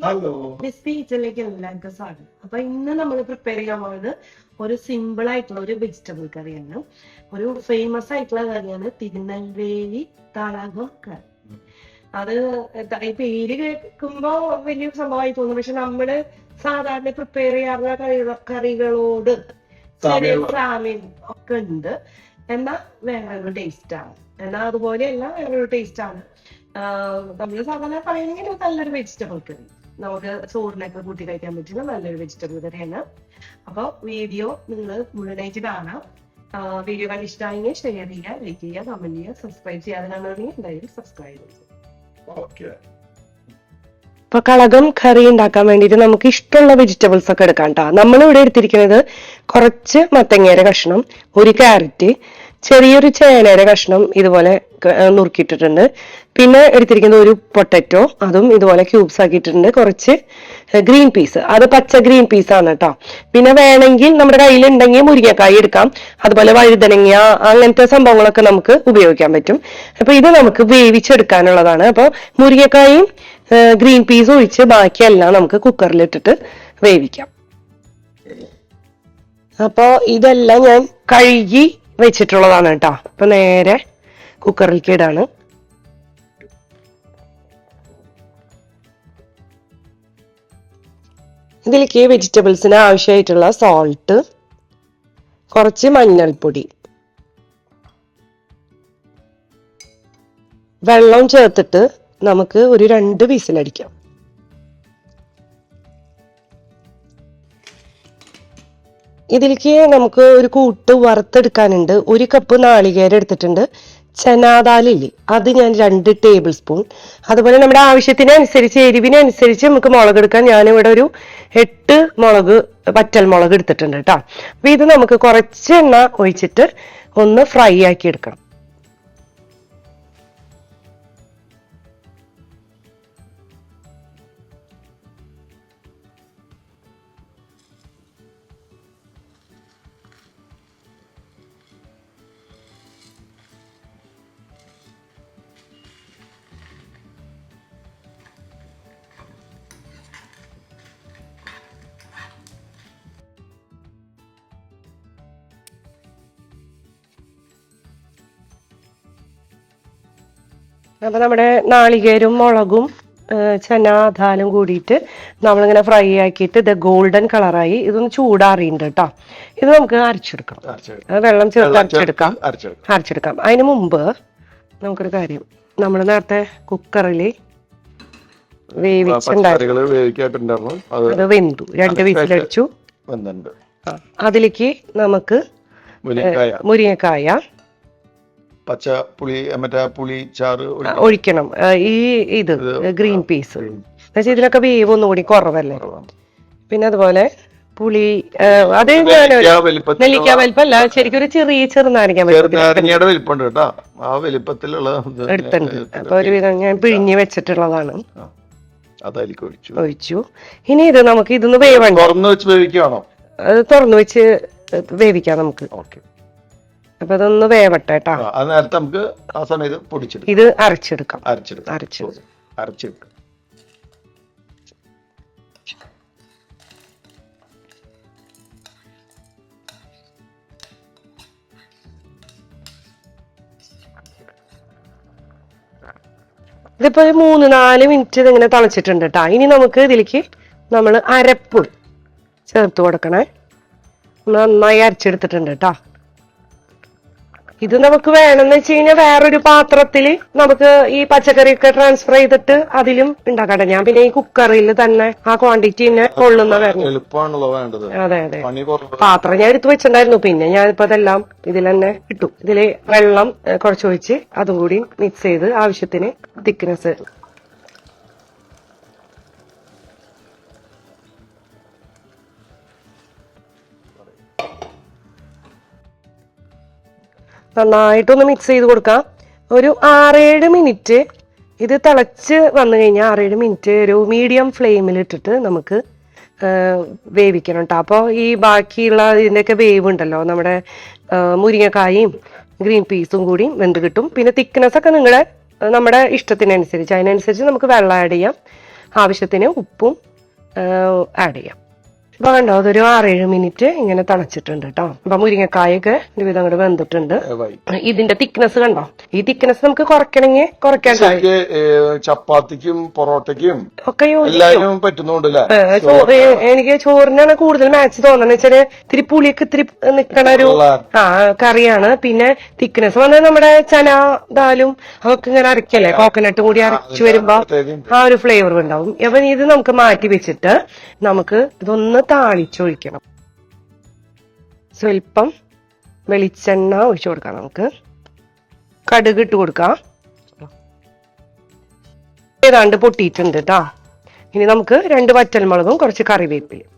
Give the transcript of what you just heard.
Hello സ്പീച്ചിലേക്ക് എല്ലാവർക്കും സ്വാഗതം. അപ്പൊ ഇന്ന് നമ്മൾ പ്രിപ്പയർ ചെയ്യാൻ പോകുന്നത് ഒരു സിമ്പിൾ ആയിട്ടുള്ള ഒരു വെജിറ്റബിൾ കറിയാണ്. ഒരു ഫേമസ് ആയിട്ടുള്ള കറിയാണ് തിരുനെൽവേലി തളകം കറി. അത് ഈ പേര് കേൾക്കുമ്പോ വലിയ സംഭവമായി തോന്നും, പക്ഷെ നമ്മള് സാധാരണ പ്രിപ്പയർ ചെയ്യാറുള്ള കറികളോട് ചെറിയ സാമ്യം ഒക്കെ ഉണ്ട്. എന്നാൽ വേറൊരു ടേസ്റ്റ് ആണ്. എന്നാൽ അതുപോലെയല്ല, വേറൊരു ടേസ്റ്റ് ആണ്. നമ്മൾ സാധാരണ പറയുകയാണെങ്കിൽ നല്ലൊരു വെജിറ്റബിൾ കറി, നമുക്ക് ചോറിനൊക്കെ കൂട്ടി കഴിക്കാൻ പറ്റുന്ന നല്ലൊരു വെജിറ്റബിൾ കറിയാണ്. അപ്പൊ വീഡിയോ നിങ്ങൾ മുഴുവനായിട്ട് കാണാം. വീഡിയോ കണ്ട് ഇഷ്ടമായെങ്കിൽ ഷെയർ ചെയ്യുക, ലൈക്ക് ചെയ്യുക, കമന്റ് ചെയ്യുക, സബ്സ്ക്രൈബ് ചെയ്യാതെ കാണുകയാണെങ്കിൽ എന്തായാലും സബ്സ്ക്രൈബ് ചെയ്യുക. ഇപ്പൊ കളകം കറി ഉണ്ടാക്കാൻ വേണ്ടിയിട്ട് നമുക്ക് ഇഷ്ടമുള്ള വെജിറ്റബിൾസ് ഒക്കെ എടുക്കാം കേട്ടോ. നമ്മൾ ഇവിടെ എടുത്തിരിക്കുന്നത് കുറച്ച് മത്തങ്ങയുടെ കഷ്ണം, ഒരു ക്യാരറ്റ്, ചെറിയൊരു ചേനയുടെ കഷ്ണം ഇതുപോലെ നുറുക്കിയിട്ടിട്ടുണ്ട്. പിന്നെ എടുത്തിരിക്കുന്നത് ഒരു പൊട്ടറ്റോ, അതും ഇതുപോലെ ക്യൂബ്സ് ആക്കിയിട്ടുണ്ട്. കുറച്ച് ഗ്രീൻ പീസ്, അത് പച്ച ഗ്രീൻ പീസ് ആണ് കേട്ടോ. പിന്നെ വേണമെങ്കിൽ നമ്മുടെ കയ്യിലുണ്ടെങ്കിൽ മുരിങ്ങക്കായി എടുക്കാം. അതുപോലെ വഴുതനങ്ങ, അങ്ങനത്തെ സംഭവങ്ങളൊക്കെ നമുക്ക് ഉപയോഗിക്കാൻ പറ്റും. അപ്പൊ ഇത് നമുക്ക് വേവിച്ചെടുക്കാനുള്ളതാണ്. അപ്പൊ മുരിങ്ങക്കായും ഗ്രീൻ പീസ് ഒഴിച്ച് ബാക്കിയെല്ലാം നമുക്ക് കുക്കറിലിട്ടിട്ട് വേവിക്കാം. അപ്പൊ ഇതെല്ലാം ഞാൻ കഴുകി വെച്ചിട്ടുള്ളതാണ് കേട്ടോ. അപ്പൊ നേരെ കുക്കറിലേക്ക് ഇടാണ്. ഇതിലേക്ക് വെജിറ്റബിൾസിന് ആവശ്യമായിട്ടുള്ള സോൾട്ട്, കുറച്ച് മഞ്ഞൾപ്പൊടി, വെള്ളം ചേർത്തിട്ട് നമുക്ക് ഒരു 2 വിസിലടിക്കാം. ഇതിലേക്ക് നമുക്ക് ഒരു കൂട്ട് വറുത്തെടുക്കാനുണ്ട്. 1 കപ്പ് നാളികേരം എടുത്തിട്ടുണ്ട്. ചനാദാലില്ലേ, അത് ഞാൻ 2 ടേബിൾ സ്പൂൺ. അതുപോലെ നമ്മുടെ ആവശ്യത്തിനനുസരിച്ച്, എരിവിനനുസരിച്ച് നമുക്ക് മുളക് എടുക്കാൻ. ഞാനിവിടെ ഒരു 8 വറ്റൽ മുളക് എടുത്തിട്ടുണ്ട് കേട്ടോ. അപ്പൊ ഇത് നമുക്ക് കുറച്ച് എണ്ണ ഒഴിച്ചിട്ട് ഒന്ന് ഫ്രൈ ആക്കി എടുക്കണം. അപ്പൊ നമ്മുടെ നാളികേരും മുളകും ചനാദാലും കൂടിയിട്ട് നമ്മളിങ്ങനെ ഫ്രൈ ആക്കിയിട്ട് ഇത് ഗോൾഡൻ കളറായി. ഇതൊന്ന് ചൂടാറിയുണ്ട് കേട്ടോ. ഇത് നമുക്ക് അരച്ചെടുക്കണം. വെള്ളം ചേർത്ത് അരച്ചെടുക്കാം. അതിന് മുമ്പ് നമുക്കൊരു കാര്യം, നമ്മൾ നേരത്തെ കുക്കറിൽ വേവിച്ചിട്ടുണ്ടായിരുന്നു, അത് വെന്തു. 2 വിസിലടിച്ചു. അതിലേക്ക് നമുക്ക് മുരിങ്ങക്കായ, പച്ച പുളി, മറ്റേ പുളി ചാറ് ഒഴിക്കണം. ഇത് ഗ്രീൻ പീസ് എന്നുവെച്ചാൽ ഇതിനൊക്കെ വേവ് ഒന്നുകൂടി കുറവല്ലേ. പിന്നെ അതുപോലെ പുളി, അത് ഞാൻ നെല്ലിക്ക വലിപ്പല്ല, ശരിക്കും ഒരു ചെറുനാരങ്ങയുടെ വലിപ്പമുണ്ട് കേട്ടോ. ആ വലിപ്പത്തിലുള്ള എടുത്തിട്ടുണ്ട്. അപ്പൊ ഒരുവിധം ഞാൻ പിഴിഞ്ഞ് വെച്ചിട്ടുള്ളതാണ്, ഒഴിച്ചു. ഇനി ഇത് നമുക്ക് ഇതൊന്ന് വേവണ്ട, തുറന്നു വെച്ച് വേവിക്കുകയാണോ? അത് തുറന്നു വെച്ച് വേവിക്കാം നമുക്ക്. അപ്പൊ അതൊന്ന് വേവട്ടെ കേട്ടോ. നമുക്ക് ആ സമയത്ത് പൊടിച്ചെടുക്കാം. ഇത് അരച്ചെടുക്കാം. ഇതിപ്പോ 3-4 മിനിറ്റ് ഇതിങ്ങനെ തളിച്ചിട്ടുണ്ട് കേട്ടോ. ഇനി നമുക്ക് ഇതിലേക്ക് നമ്മൾ അരപ്പ് ചേർത്ത് കൊടുക്കണേ. നന്നായി അരച്ചെടുത്തിട്ടുണ്ട് കേട്ടോ. ഇത് നമുക്ക് വേണമെന്ന് വെച്ച് കഴിഞ്ഞാൽ വേറൊരു പാത്രത്തില് നമുക്ക് ഈ പച്ചക്കറിയൊക്കെ ട്രാൻസ്ഫർ ചെയ്തിട്ട് അതിലും ഉണ്ടാക്കട്ടെ. ഞാൻ പിന്നെ ഈ കുക്കറിൽ തന്നെ ആ ക്വാണ്ടിറ്റി തന്നെ കൊള്ളുന്ന വേണ്ടത്. അതെ. പാത്രം ഞാൻ എടുത്തു വെച്ചിട്ടുണ്ടായിരുന്നു. പിന്നെ ഞാനിപ്പോ അതെല്ലാം ഇതിൽ തന്നെ ഇട്ടു. ഇതില് വെള്ളം കുറച്ചൊഴിച്ച് അതും കൂടി മിക്സ് ചെയ്ത് ആവശ്യത്തിന് തിക്നെസ്. നന്നായിട്ടൊന്ന് മിക്സ് ചെയ്ത് കൊടുക്കാം. ഒരു 6-7 മിനിറ്റ് ഇത് തിളച്ച് വന്നു കഴിഞ്ഞാൽ 6-7 മിനിറ്റ് ഒരു മീഡിയം ഫ്ലെയിമിൽ ഇട്ടിട്ട് നമുക്ക് വേവിക്കണം കേട്ടോ. അപ്പോൾ ഈ ബാക്കിയുള്ള ഇതിൻ്റെയൊക്കെ വേവ് ഉണ്ടല്ലോ, നമ്മുടെ മുരിങ്ങക്കായും ഗ്രീൻ പീസും കൂടി വെന്ത് കിട്ടും. പിന്നെ തിക്നെസ് ഒക്കെ നമ്മുടെ ഇഷ്ടത്തിനനുസരിച്ച്, അതിനനുസരിച്ച് നമുക്ക് വെള്ളം ആഡ് ചെയ്യാം. ആവശ്യത്തിന് ഉപ്പും ആഡ് ചെയ്യാം. അപ്പൊ കണ്ടോ, അതൊരു 6-7 മിനിറ്റ് ഇങ്ങനെ തണച്ചിട്ടുണ്ട് കേട്ടോ. അപ്പൊ മുരിങ്ങക്കായൊക്കെ ഒരുവിധം അങ്ങോട്ട് വെന്തിട്ടുണ്ട്. ഇതിന്റെ തിക്നെസ് കണ്ടോ, ഈ തിക്നെസ് നമുക്ക് കുറയ്ക്കണമെങ്കിൽ കുറയ്ക്കാൻ ചപ്പാത്തിക്കും പൊറോട്ടയ്ക്കും ഒക്കെ എല്ലാവരും പറ്റുന്നുണ്ടല്ലേ. എനിക്ക് ചോറിനാണ് കൂടുതൽ മാച്ച് തോന്നുന്നത്. വെച്ചാല് ഇത്തിരി പുളിയൊക്കെ ഇത്തിരി നിക്കണ ഒരു കറിയാണ്. പിന്നെ തിക്നെസ് വന്നാൽ നമ്മുടെ ചന ദാലും അതൊക്കെ ഇങ്ങനെ അരക്കല്ലേ, കോക്കനട്ടും കൂടി അരച്ചു വരുമ്പോ ആ ഒരു ഫ്ലേവർ ഉണ്ടാവും. അപ്പൊ ഇത് നമുക്ക് മാറ്റി വെച്ചിട്ട് നമുക്ക് ഇതൊന്ന് താളിച്ചൊഴിക്കണം. സ്വല്പം വെളിച്ചെണ്ണ ഒഴിച്ചു കൊടുക്കാം. നമുക്ക് കടുക് ഇട്ട് കൊടുക്കാം. ഏതാണ്ട് പൊട്ടിയിട്ടുണ്ട് കേട്ടോ. ഇനി നമുക്ക് 2 വറ്റൽമുളകും കുറച്ച് കറിവേപ്പിലയും.